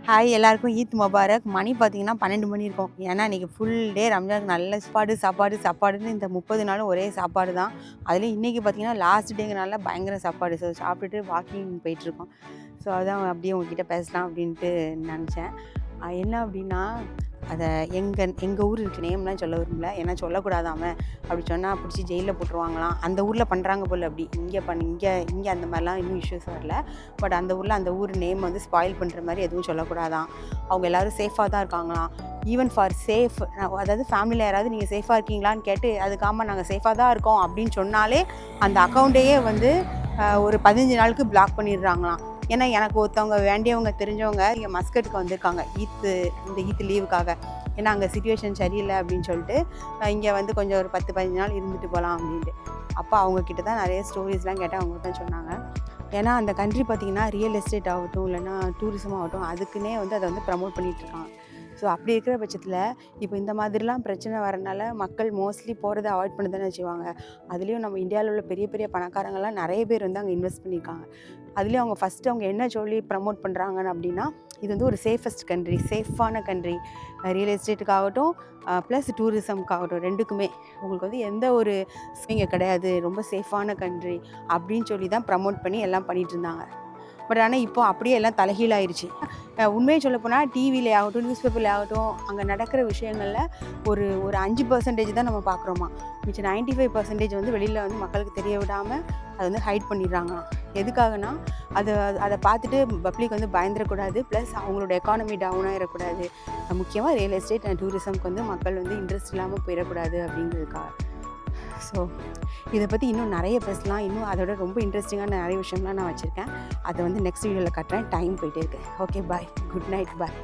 Hi எல்லாருக்கும் Eid Mubarak. மணி பார்த்தீங்கன்னா 12 மணி இருக்கும். ஏன்னா இன்றைக்கி ஃபுல் டே ரம்ஜானுக்கு நல்ல சாப்பாடுன்னு இந்த 30 நாளும் ஒரே சாப்பாடு தான். அதுலேயும் இன்றைக்கி பார்த்தீங்கன்னா லாஸ்ட் டேங்கிறனால பயங்கர சாப்பாடு. ஸோ சாப்பிட்டுட்டு வாக்கிங் போயிட்டுருக்கோம். ஸோ அதான் அப்படியே உங்ககிட்ட பேசலாம் அப்படின்ட்டு நினச்சேன். என்ன அப்படின்னா, அதை எங்கள் ஊர் இருக்குது, நேம்லாம் சொல்ல விரும்பல. ஏன்னா சொல்லக்கூடாதாம, அப்படி சொன்னால் பிடிச்சி ஜெயிலில் போட்டுருவாங்களாம். அந்த ஊரில் பண்ணுறாங்க போல் அப்படி. இங்கே அந்த மாதிரிலாம் இன்னும் இஷ்யூஸ் வரல. பட் அந்த ஊரில் அந்த ஊர் நேம் வந்து ஸ்பாயில் பண்ணுற மாதிரி எதுவும் சொல்லக்கூடாதான். அவங்க எல்லோரும் சேஃபாக தான் இருக்காங்களாம். ஈவன் ஃபார் சேஃப், அதாவது ஃபேமிலியில் யாராவது நீங்கள் சேஃபாக இருக்கீங்களான்னு கேட்டு, அதுக்காமல் நாங்கள் சேஃபாக தான் இருக்கோம் அப்படின்னு சொன்னாலே அந்த அக்கௌண்ட்டையே வந்து ஒரு 15 நாளுக்கு பிளாக் பண்ணிடுறாங்களாம். ஏன்னா எனக்கு ஒருத்தவங்க வேண்டியவங்க தெரிஞ்சவங்க இங்கே மஸ்கட்டுக்கு வந்திருக்காங்க இந்த ஈத் லீவுக்காக. ஏன்னா அங்கே சிச்சுவேஷன் சரியில்லை அப்படின்னு சொல்லிட்டு இங்கே வந்து கொஞ்சம் ஒரு 10-15 நாள் இருந்துட்டு போகலாம் அப்படின்ட்டு. அப்போ அவங்கக்கிட்ட தான் நிறைய ஸ்டோரிஸ்லாம் கேட்டால் அவங்க தான் சொன்னாங்க. ஏன்னா அந்த கண்ட்ரி பார்த்திங்கன்னா ரியல் எஸ்டேட் ஆகட்டும், இல்லைன்னா டூரிசம் ஆகட்டும், அதுக்குன்னே வந்து அதை வந்து ப்ரமோட் பண்ணிகிட்ருக்காங்க. ஸோ அப்படி இருக்கிற பட்சத்தில் இப்போ இந்த மாதிரிலாம் பிரச்சனை வரனால மக்கள் மோஸ்ட்லி போகிறத அவாய்ட் பண்ண தானே செய்வாங்க. அதுலேயும் நம்ம இந்தியாவில் உள்ள பெரிய பெரிய பணக்காரங்கள்லாம் நிறைய பேர் வந்து அங்கே இன்வெஸ்ட் பண்ணியிருக்காங்க. அதுலேயும் அவங்க என்ன சொல்லி ப்ரமோட் பண்ணுறாங்கன்னு அப்படின்னா, இது வந்து ஒரு சேஃபஸ்ட் கண்ட்ரி, சேஃபான கண்ட்ரி, ரியல் எஸ்டேட்டுக்காகட்டும் ப்ளஸ் டூரிசம்க்காகட்டும், ரெண்டுக்குமே உங்களுக்கு வந்து எந்த ஒரு இங்கே கிடையாது, ரொம்ப சேஃபான கண்ட்ரி அப்படின்னு சொல்லி தான் ப்ரமோட் பண்ணி எல்லாம் பண்ணிகிட்டு இருந்தாங்க. பட் ஆனால் இப்போ அப்படியே எல்லாம் தலைகீழாயிருச்சு. உண்மையை சொல்லப்போனால் டிவியில் ஆகட்டும், நியூஸ் பேப்பரில் ஆகட்டும், அங்கே நடக்கிற விஷயங்களில் ஒரு 5% தான் நம்ம பார்க்குறோமா. மிச்சம் 95% வந்து வெளியில் வந்து மக்களுக்கு தெரிய விடாமல் அதை வந்து ஹைட் பண்ணிடுறாங்களாம். எதுக்காகனா அதை பார்த்துட்டு பப்ளிக் வந்து பயந்துடக்கூடாது, ப்ளஸ் அவங்களோட எக்கானமி டவுன் ஆகிடக்கூடாது. முக்கியமாக ரியல் எஸ்டேட் அண்ட் டூரிசம்க்கு வந்து மக்கள் வந்து இன்ட்ரெஸ்ட் இல்லாமல் போயிடக்கூடாது அப்படிங்கிறதுக்காக. ஸோ இதை பற்றி இன்னும் நிறைய பேசலாம். இன்னும் அதோட ரொம்ப இன்ட்ரெஸ்டிங்கான நிறைய விஷயம்லாம் நான் வச்சுருக்கேன். அதை வந்து நெக்ஸ்ட் வீடியோவில் காட்டுறேன். டைம் போயிட்டே இருக்கு. ஓகே, பாய், குட் நைட், பாய்.